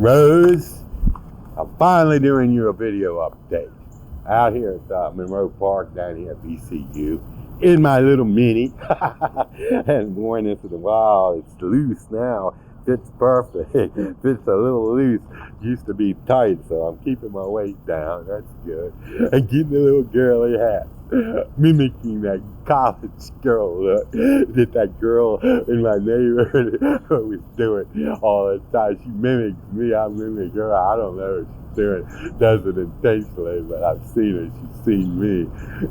Rose, I'm finally doing you a video update. Out here at Monroe Park down here at VCU in my little Mini. And going into the wild, it's loose now. Fits perfect. Fits a little loose. Used to be tight, so I'm keeping my weight down. That's good. And getting a little girly hat. Mimicking that college girl look that girl in my neighborhood was doing all the time. She mimics me, I mimic her. I don't know what she's doing. Does it intentionally, but I've seen her. She's seen me.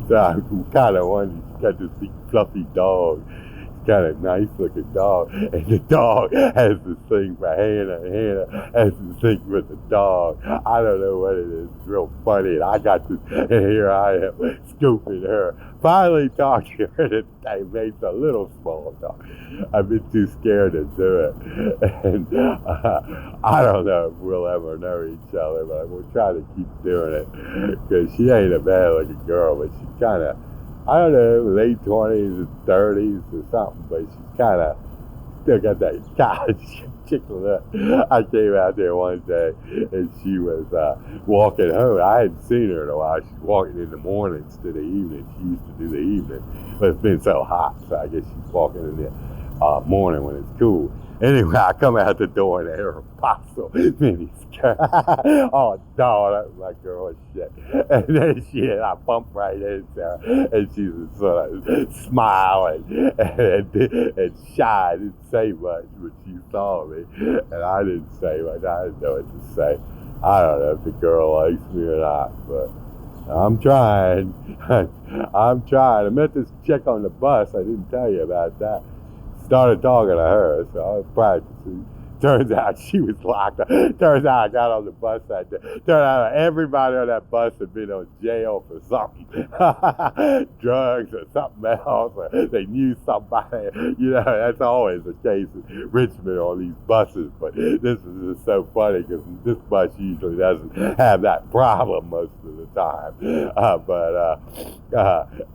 So I'm kind of wondering. She's got this big fluffy dog. Got a nice looking dog, and the dog has this thing for Hannah, and Hannah has this thing for the dog. I don't know what it is. It's real funny, and I got this, and here I am scooping her. Finally talking to her today, makes a little small dog. I've been too scared to do it, and I don't know if we'll ever know each other, but we'll try to keep doing it, because she ain't a bad looking girl, but she's kind of, I don't know, late 20s or 30s or something, but she's kind of still got that college chicken look. I came out there one day and she was walking home. I hadn't seen her in a while. She's walking in the morning instead of evening. She used to do the evening, but it's been so hot, so I guess she's walking in the morning when it's cool. Anyway, I come out the door and her apostle mini skirt. Oh, dog, that was my girl shit. And then I bumped right into her, and she was sort of smiling and shy. I didn't say much when she saw me, and I didn't say much. I didn't know what to say. I don't know if the girl likes me or not, but I'm trying. I'm trying. I met this chick on the bus. I didn't tell you about that. Started talking to her, so I was practicing. Turns out she was locked up. Turns out I got on the bus that day. Turns out everybody on that bus had been on jail for something. Drugs or something else, or they knew somebody. You know, that's always the case in Richmond on these buses. But this is just so funny because this bus usually doesn't have that problem most of the time.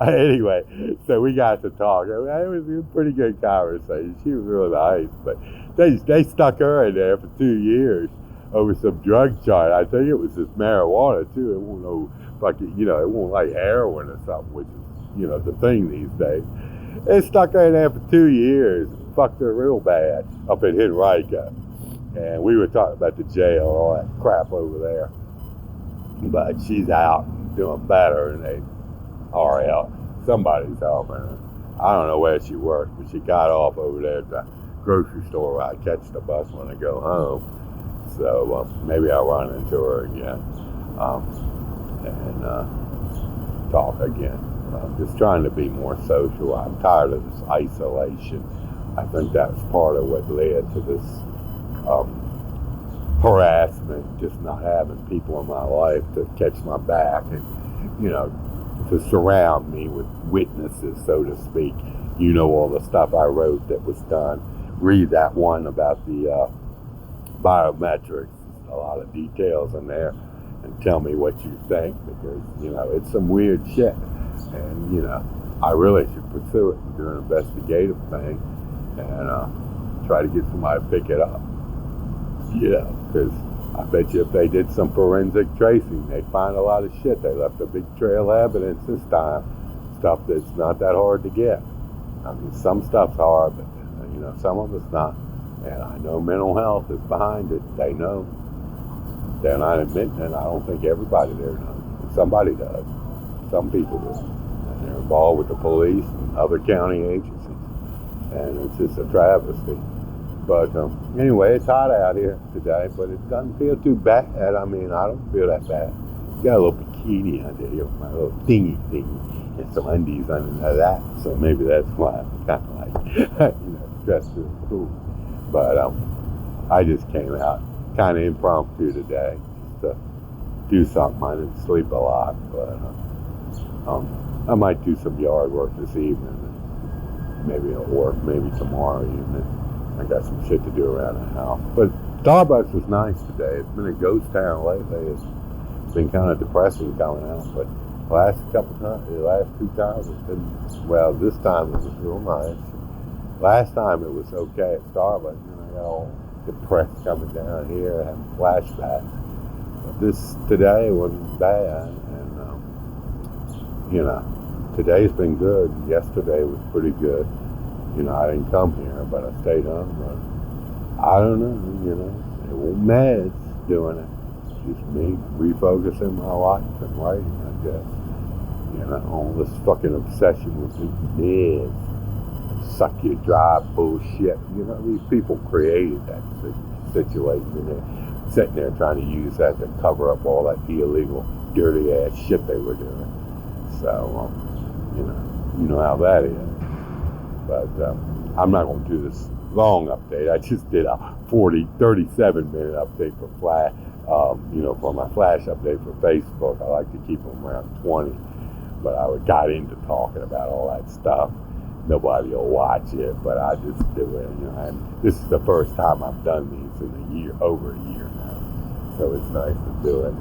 Anyway, so we got to talk. It was a pretty good conversation. She was really nice, but they stuck her in there for 2 years over some drug charge. I think it was just marijuana too. It won't no fucking, it won't like heroin or something, which is, the thing these days. They stuck her in there for 2 years, fucked her real bad up in Henrico. And we were talking about the jail, all that crap over there. But she's out and doing better, and they are out. Somebody's helping her. I don't know where she works, but she got off over there at the grocery store where I catch the bus when I go home. So maybe I'll run into her again and talk again. I'm just trying to be more social. I'm tired of this isolation. I think that's part of what led to this harassment, just not having people in my life to catch my back and, to surround me with witnesses, so to speak. All the stuff I wrote that was done. Read that one about the biometrics. A lot of details in there, and tell me what you think, because it's some weird shit, and I really should pursue it and do an investigative thing and try to get somebody to pick it up. Because I bet you if they did some forensic tracing, they'd find a lot of shit. They left a big trail of evidence this time, stuff that's not that hard to get. I mean, some stuff's hard, but some of it's not. And I know mental health is behind it. They know. They're not admitting it. I don't think everybody there knows. Somebody does. Some people do. And they're involved with the police and other county agencies. And it's just a travesty. But anyway, it's hot out here today, but it doesn't feel too bad. I mean, I don't feel that bad. Got a little bikini under here, my little thingy, and some undies under that. So maybe that's why I'm kind of like, dressed as cool. But I just came out kind of impromptu today just to do something. I didn't sleep a lot, but I might do some yard work this evening. Maybe it'll work, maybe tomorrow evening. I got some shit to do around the house. But Starbucks was nice today. It's been a ghost town lately. It's been kind of depressing coming out, but the last 2 times it's been, well, this time it was real nice. Last time it was okay at Starbucks, and I got all depressed coming down here, having flashbacks. But this today wasn't bad, and today's been good. Yesterday was pretty good. I didn't come here, but I stayed home. But I don't know, it wasn't meds doing it. Just me refocusing my life and writing, I guess. All this fucking obsession with these meds, suck you dry bullshit. These people created that situation, and they're sitting there trying to use that to cover up all that illegal, dirty ass shit they were doing. So, you know how that is. But I'm not going to do this long update. I just did a 37-minute update for Flash, for my Flash update for Facebook. I like to keep them around 20. But I got into talking about all that stuff. Nobody will watch it, but I just do it. And this is the first time I've done these in over a year now. So it's nice to do it.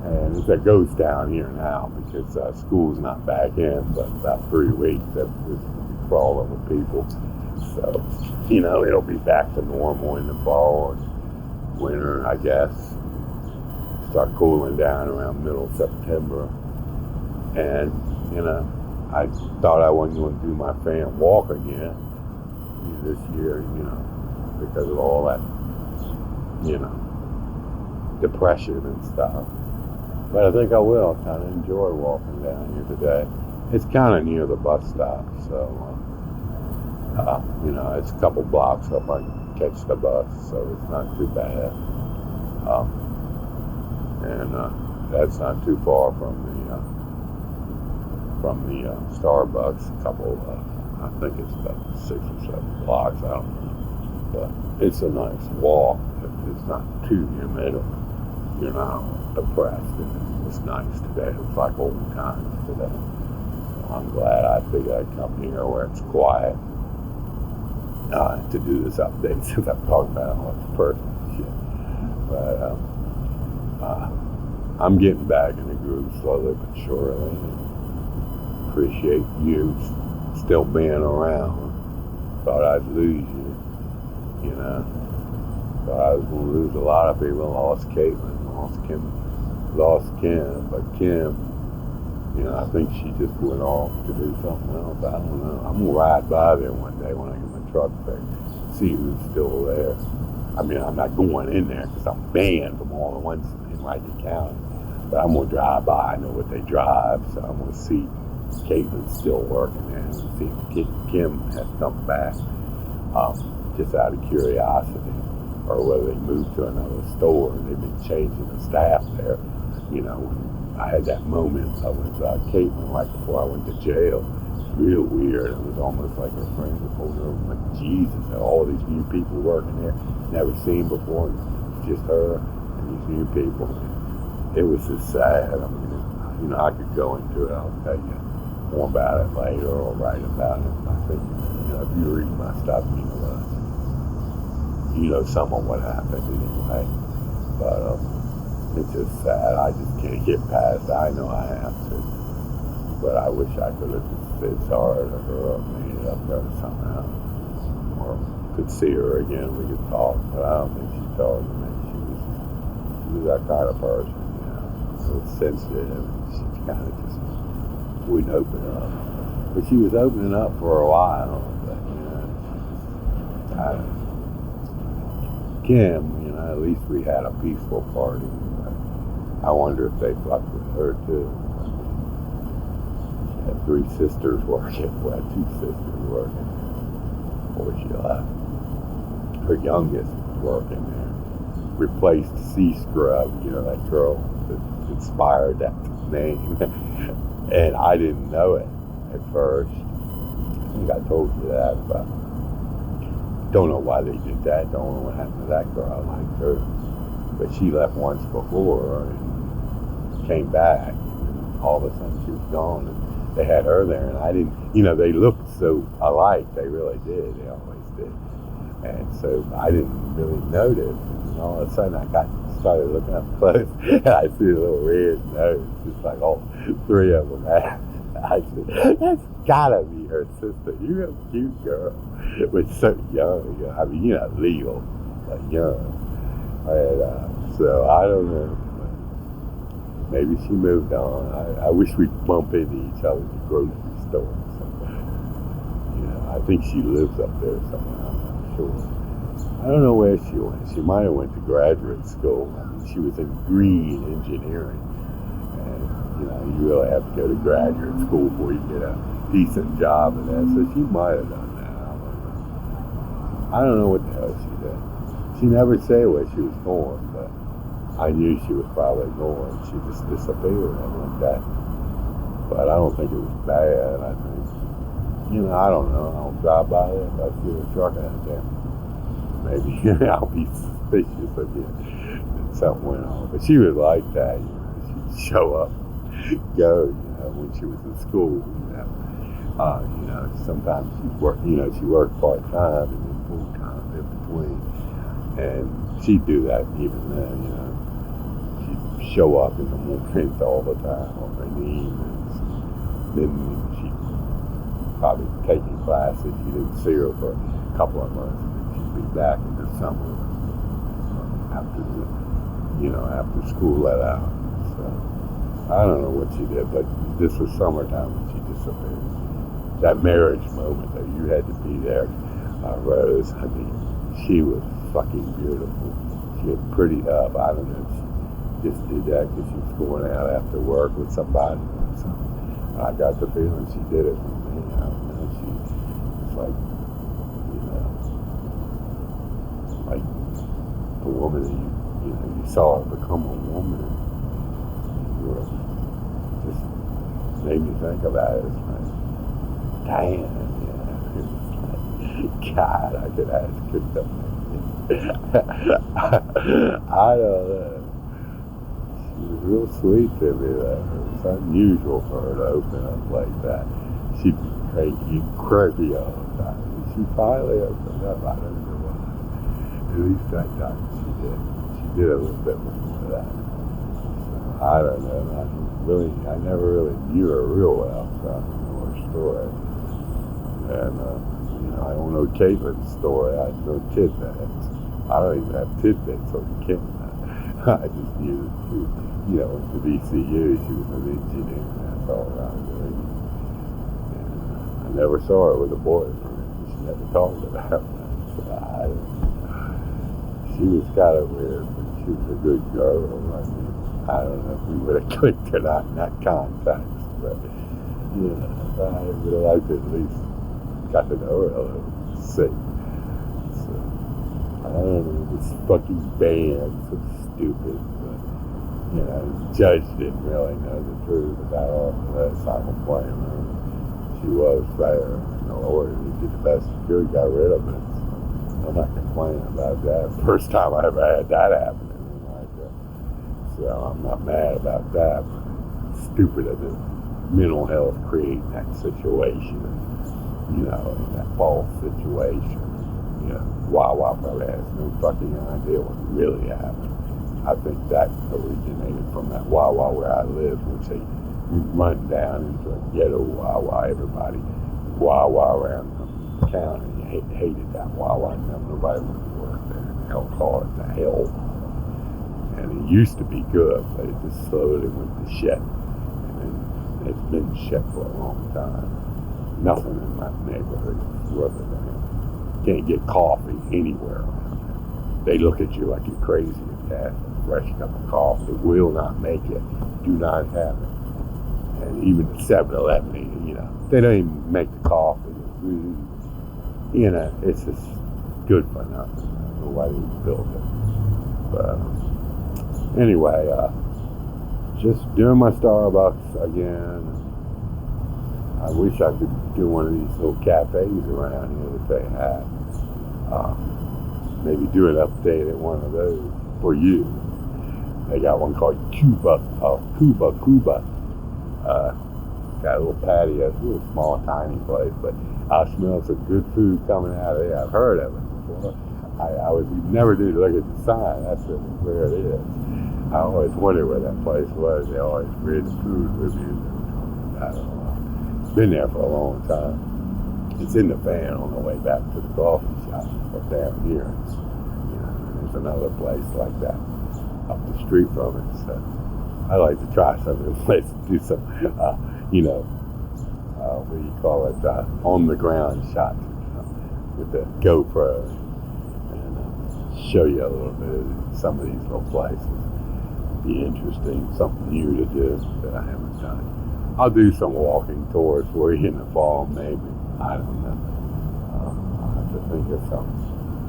And it's a ghost town here now because school's not back in, but about 3 weeks that it's going to be crawling with people. So, it'll be back to normal in the fall and winter, I guess. Start cooling down around middle of September. And, I thought I wasn't going to do my fan walk again this year, because of all that, depression and stuff. But I think I will. I kind of enjoy walking down here today. It's kind of near the bus stop, so, it's a couple blocks up. I can catch the bus, so it's not too bad. That's not too far from the Starbucks. A couple, I think it's about 6 or 7 blocks. I don't know, but it's a nice walk. It's not too humid. You're not depressed, and it's nice today. It's like old times today. So I'm glad I figured I'd come here where it's quiet to do this update since I'm talking about all this personal shit. But I'm getting back in the groove slowly but surely. Appreciate you still being around. Thought I'd lose you, Thought I was going to lose a lot of people. Lost Caitlin, lost Kim, but Kim, I think she just went off to do something else. I don't know. I'm going to ride by there one day when I get my truck fixed, see who's still there. I mean, I'm not going in there because I'm banned from all the ones in Rankin County. But I'm going to drive by. I know what they drive, so I'm going to see Caitlin's still working there and see if Kim has come back, just out of curiosity, or whether they moved to another store. They've been changing the staff there. When I had that moment with Caitlin right before I went to jail. It's real weird. It was almost like her friend was holding her, like, Jesus, all these new people working there, never seen before. It's just her and these new people. It was just sad. I mean, I could go into it. I'll tell you more about it later or write about it. I think, if you read my stuff, some of what happened anyway. But it's just sad. I just can't get past it. I know I have to. But I wish I could have just said sorry to her or made it up there somehow. Or could see her again. We could talk. But I don't think she told me. She was that kind of person. So sensitive, and she kind of just wouldn't open up. But she was opening up for a while. But, Kim, at least we had a peaceful party. But I wonder if they fucked with her too. She had 3 sisters working. Well, 2 sisters working before she left. Her youngest was working there. Replaced C-Scrub, that girl that inspired that name. And I didn't know it at first. I think I told you that, but don't know why they did that. Don't know what happened to that girl. I liked her. But she left once before and came back. And all of a sudden she was gone. And they had her there, and I didn't, they looked so alike. They really did. They always did. And so I didn't really notice. And all of a sudden I started looking up close, and I see a little red nose, just like all 3 of them had. I said, that's gotta be her sister. You're a cute girl, but so young. I mean, legal. but young. And so I don't know. Maybe she moved on. I wish we'd bump into each other at the grocery store. I think she lives up there somewhere. I'm not sure. I don't know where she went. She might have went to graduate school. I mean, she was in green engineering. And, you really have to go to graduate school before you get a decent job in that. So she might have done that. I don't know what the hell she did. She never said where she was going, but I knew she was probably going. She just disappeared like that. But I don't think it was bad. I think, I don't know. I'll drive by there if I see a truck out there. Maybe I'll be suspicious again that something went on. But she was like that. She'd show up, go, when she was in school. Sometimes she'd work, she worked part-time and then full-time in between. And she'd do that even then, She'd show up in the mornings all the time or in the evenings. Then she'd probably taking classes. You didn't see her for a couple of months. And then she'd be back in the summer after school let out. So I don't know what she did, but this was summertime when she disappeared. That marriage moment that you had to be there, Rose. I mean, she was fucking beautiful. She had prettied up. I don't know if she just did that because she was going out after work with somebody or something. I got the feeling she did it for me. I don't know. She was like a woman that you saw her become a woman. You were just made me think about it. It's like, damn, God, I could ask her something. I don't know. She was real sweet to me, though. It was unusual for her to open up like that. She'd be cranky all the time. And she finally opened up. I don't know why. At least that time she did. She did a little bit before that. So, I don't know. I never really knew her real well, so I don't know her story. And, I don't know Caitlin's story. I know tidbits. I don't even have tidbits on Kim. I just knew that she, went to VCU. She was an engineer. That's all I knew. And I never saw her with a boyfriend. She never talked about it. So she was kind of weird, but she was a good girl. I mean, I don't know if we would have clicked or not in that context, but I would have liked to at least got to know her a little, see. So, I don't know, this fucking band, so stupid, but, the judge didn't really know the truth about all of this. I don't blame her. She was fair, and the lawyer did the best he could, got rid of it. So I'm not complaining about that. First time I ever had that happen to me like that. So I'm not mad about that, but stupid of the mental health creating that situation. In that false situation. Wawa probably has no fucking idea what really happened. I think that originated from that Wawa where I live, which they run down into a ghetto Wawa. Everybody Wawa around the county hated that Wawa. Nobody wanted to work there. Hell called it the hell. And it used to be good, but it just slowly went to shit. And it's been shit for a long time. Nothing in my neighborhood is worth a damn. Can't get coffee anywhere around. They look at you like you're crazy if they have a fresh cup of coffee. Will not make it. Do not have it. And even the 7-Eleven, they don't even make the coffee. It's just good for nothing. Nobody built it. But anyway, just doing my Starbucks again. I wish I could do one of these little cafes around here that they have. Maybe do an update at one of those for you. They got one called Cuba. Got a little patio, a little small, tiny place, but I smell some good food coming out of there. I've heard of it before. I was never did look at the sign. That's where it is. I always wondered where that place was. They always read the food reviews. I don't know. Been there for a long time. It's in the van on the way back to the coffee shop or down here. there's another place like that up the street from it. So I like to try some of the places, do some, what do you call it, on the ground shots with the GoPro, and show you a little bit of some of these little places. Be interesting, something new to do that I haven't done. I'll do some walking tours for you in the fall, maybe. I don't know. I'll have to think of something.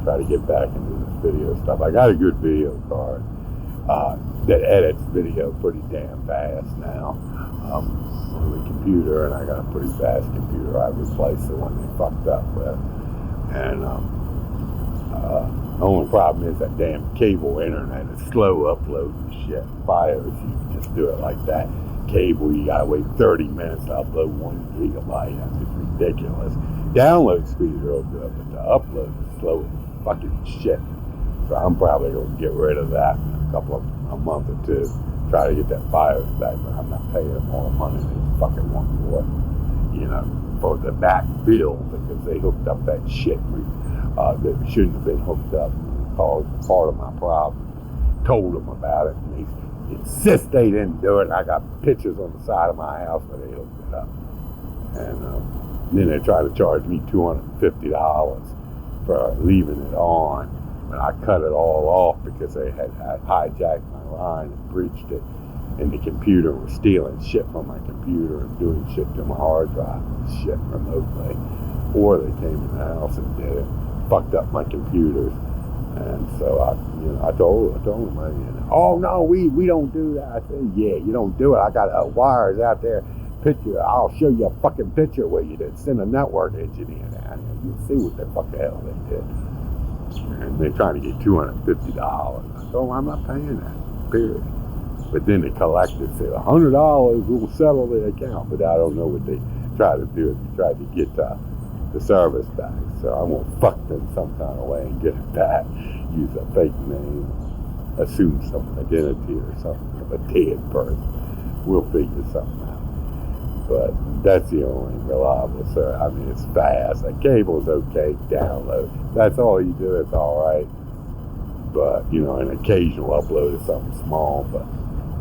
Try to get back into this video stuff. I got a good video card that edits video pretty damn fast now on the computer, and I got a pretty fast computer. I replaced the one they fucked up with, and the only problem is that damn cable internet is slow uploading shit. Files, you can just do it like that. Cable, you gotta wait 30 minutes to upload 1 gigabyte. That's just ridiculous. Download speed is real good, but the upload is slow as fucking shit. So I'm probably gonna get rid of that in a month or two. Try to get that BIOS back, but I'm not paying them all the money they fucking want for it. For the back bill, because they hooked up that shit that shouldn't have been hooked up. Caused part of my problem. Told them about it, and they insist they didn't do it. And I got pictures on the side of my house where they hooked it up. And then they tried to charge me $250 for leaving it on. And I cut it all off because they had hijacked my line and breached it. And the computer was stealing shit from my computer and doing shit to my hard drive and shit remotely. Or they came in the house and did it, fucked up my computers. And so I told them, oh no, we don't do that. I said, yeah, you don't do it. I got wires out there. Picture. I'll show you a fucking picture where you did send a network engineer down here. You'll see what the fuck the hell they did. And they're trying to get $250. I told them I'm not paying that. Period. But then the collector said $100 will settle the account. But I don't know what they tried to do. They tried to get the service back. So I'm going to fuck them some kind of way and get it back. Use a fake name. Assume some identity or something of a dead person. We'll figure something out. But that's the only reliable service. I mean, it's fast. The cable's okay. Download. That's all you do. It's all right. But, an occasional upload of something small. But,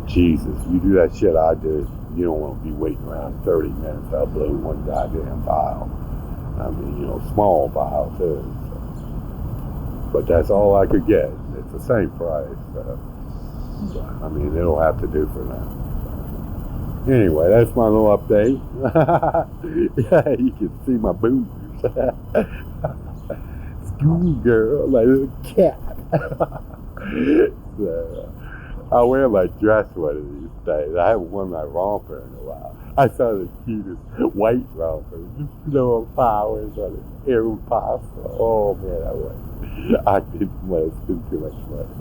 Jesus, you do that shit I do, you don't want to be waiting around 30 minutes to upload one goddamn file. I mean, small file too. So. But that's all I could get. It's the same price. So. I mean, it'll have to do for now. So. Anyway, that's my little update. Yeah, you can see my boomers. Schoolgirl, my little cat. So, I'll wear my dress one of these days. I haven't worn my romper in a while. I saw the cutest white romper, just on flowers on it, impossible. Oh man, I didn't want to spend too much money.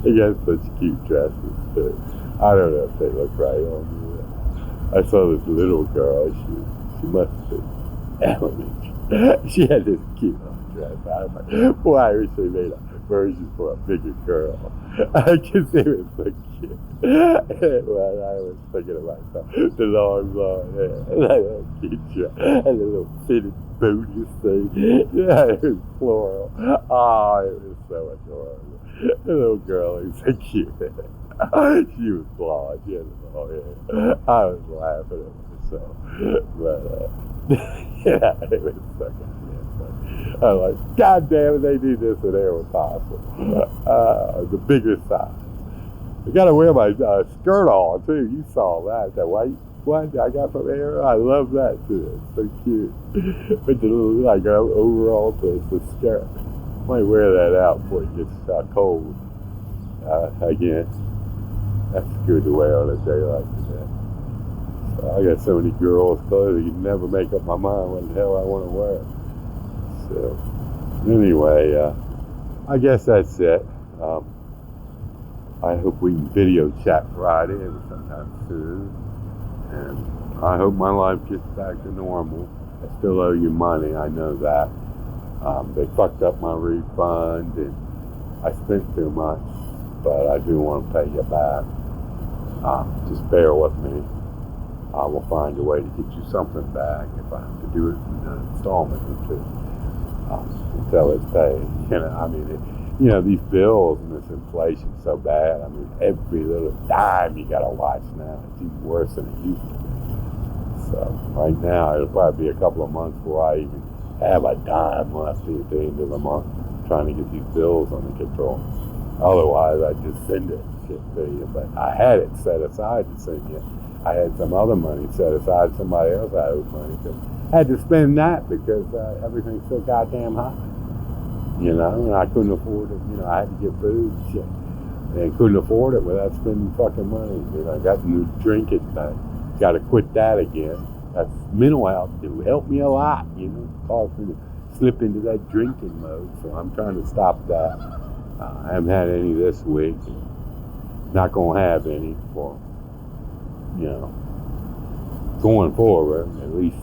They got such cute dresses too. I don't know if they look right on me. I saw this little girl. She must have been elementary. She had this cute little dress. I was like, boy, I wish they made a version for a bigger girl. I just it was so cute. Well, I was thinking to myself, the long hair, and that little cute dress, and the little fitted booty thing. Yeah, it was floral. Oh, it was so adorable. The little girl was so cute. She was blonde. She had long hair. I was laughing at myself. But, yeah, it was so good. I'm like, God damn it, they need this in Aeropostale. The bigger size. I gotta wear my skirt on too. You saw that white one I got from Aero. I love that too. It's so cute. With the little overall the skirt. Might wear that out before it gets cold. Again, that's good to wear on a day like today. So I got so many girls' clothes, you can never make up my mind what the hell I want to wear. So, anyway, I guess that's it. I hope we can video chat Friday or sometime soon. And I hope my life gets back to normal. I still owe you money, I know that. They fucked up my refund and I spent too much, but I do want to pay you back. Just bear with me. I will find a way to get you something back if I have to do it in an installment or two. Until it's paid. I mean, you know, these bills and this inflation so bad. I mean, every little dime you gotta watch now. It's even worse than it used to be. So right now, it'll probably be a couple of months before I even have a dime left at the end of the month, trying to get these bills under control. Otherwise, I just send it shit to you. But I had it set aside to send you. I had some other money set aside. Somebody else I owed money to. I had to spend that because everything's so goddamn high. You know, and I couldn't afford it. You know, I had to get food and shit. And couldn't afford it without spending fucking money. You know, I got the new drinking thing. Got to quit that again. That's mental health. It helped me a lot, you know. It caused me to slip into that drinking mode. So I'm trying to stop that. I haven't had any this week. Not going to have any for, you know, going forward. At least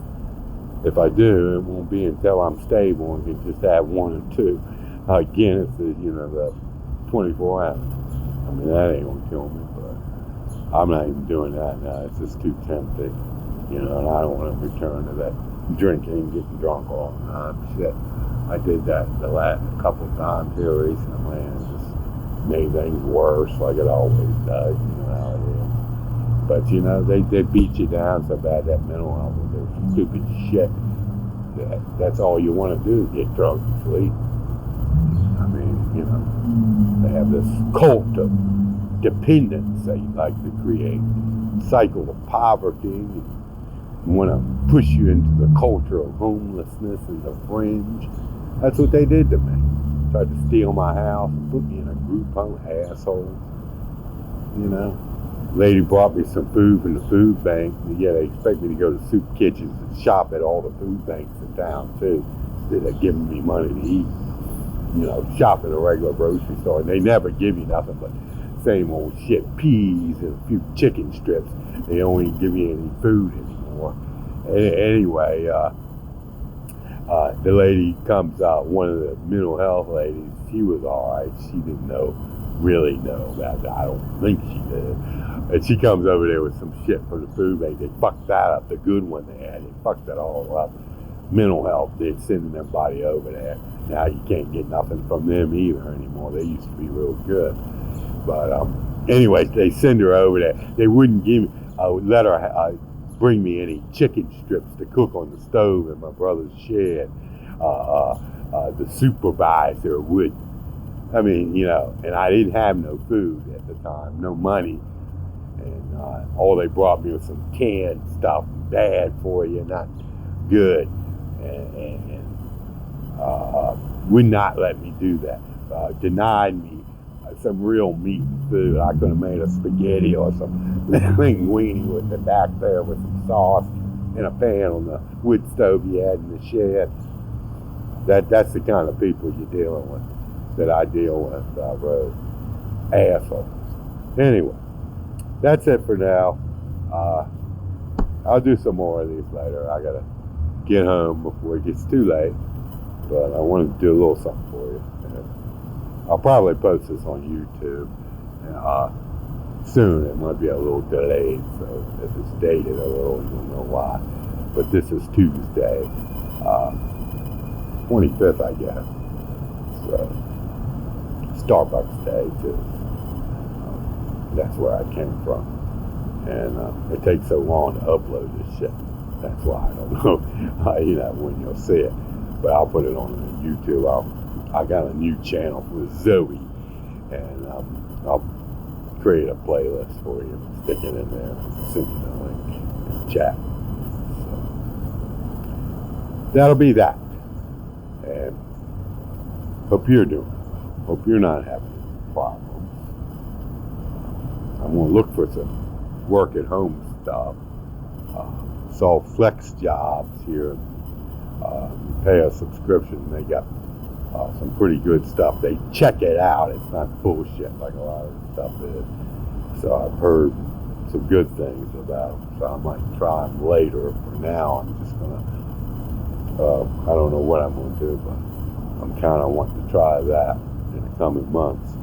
if I do, it won't be until I'm stable and can just have one or two. Again, it's the, you know, the 24 hours. I mean, that ain't going to kill me, but I'm not even doing that now. It's just too tempting, you know, and I don't want to return to that drinking and getting drunk all the time. Shit. I did that the last couple of times here recently, and it just made things worse like it always does, you know how it is. But, you know, they beat you down so bad, that mental health with their stupid shit. That's all you want to do, get drunk and sleep. I mean, you know, they have this cult of dependence they like to create, cycle of poverty, and want to push you into the culture of homelessness and the fringe. That's what they did to me. Tried to steal my house and put me in a group home, assholes. You know, lady brought me some food from the food bank. Yeah, they expect me to go to soup kitchens and shop at all the food banks in town too, instead of giving me money to eat. You know, shop at a regular grocery store, and they never give you nothing but same old shit, peas and a few chicken strips. They don't even give you any food anymore. Anyway, the lady comes out, one of the mental health ladies, she was alright. She didn't really know about that. I don't think she did. And she comes over there with some shit from the food bank. They fucked that up, the good one they had. They fucked that all up. Mental health, they're sending everybody over there. Now you can't get nothing from them either anymore. They used to be real good. But anyway, they send her over there. They wouldn't let her bring me any chicken strips to cook on the stove in my brother's shed. The supervisor would. I mean, you know, and I didn't have no food at the time, no money. And all they brought me was some canned stuff, bad for you, not good. And would not let me do that. Denied me some real meat and food. I could have made a spaghetti or some linguine with it back there with some sauce in a pan on the wood stove you had in the shed. That's the kind of people you're dealing with, that I deal with, Rose. Assholes. Anyway, that's it for now. I'll do some more of these later. I gotta get home before it gets too late, but I wanted to do a little something for you. And I'll probably post this on YouTube soon. It might be a little delayed, so if it's dated a little, you'll know why. But this is Tuesday, 25th, I guess. So Starbucks Day too. That's where I came from, and it takes so long to upload this shit. That's why I don't know, you know, when you'll see it. But I'll put it on YouTube. I got a new channel for Zoe, and I'll create a playlist for you, stick it in there, send you the link in the chat. So that'll be that. And hope you're doing well. Hope you're not having problems. I'm going to look for some work at home stuff. Saw flex jobs here. You pay a subscription. They got some pretty good stuff. They check it out. It's not bullshit like a lot of the stuff is. So I've heard some good things about them. So I might try them later. For now, I'm just going to, I don't know what I'm going to do, but I'm kind of wanting to try that in the coming months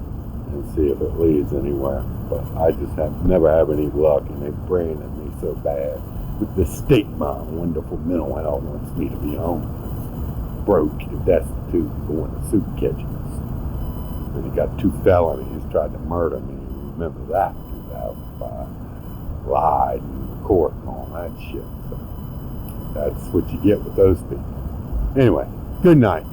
and see if it leads anywhere. But I just never have any luck, and they branded me so bad with the stigma of wonderful mental health wants me to be homeless, broke, and destitute, going to soup kitchens. And he got 2 felonies, tried to murder me. Remember that, 2005. Lied in court and all that shit. So that's what you get with those people. Anyway, good night.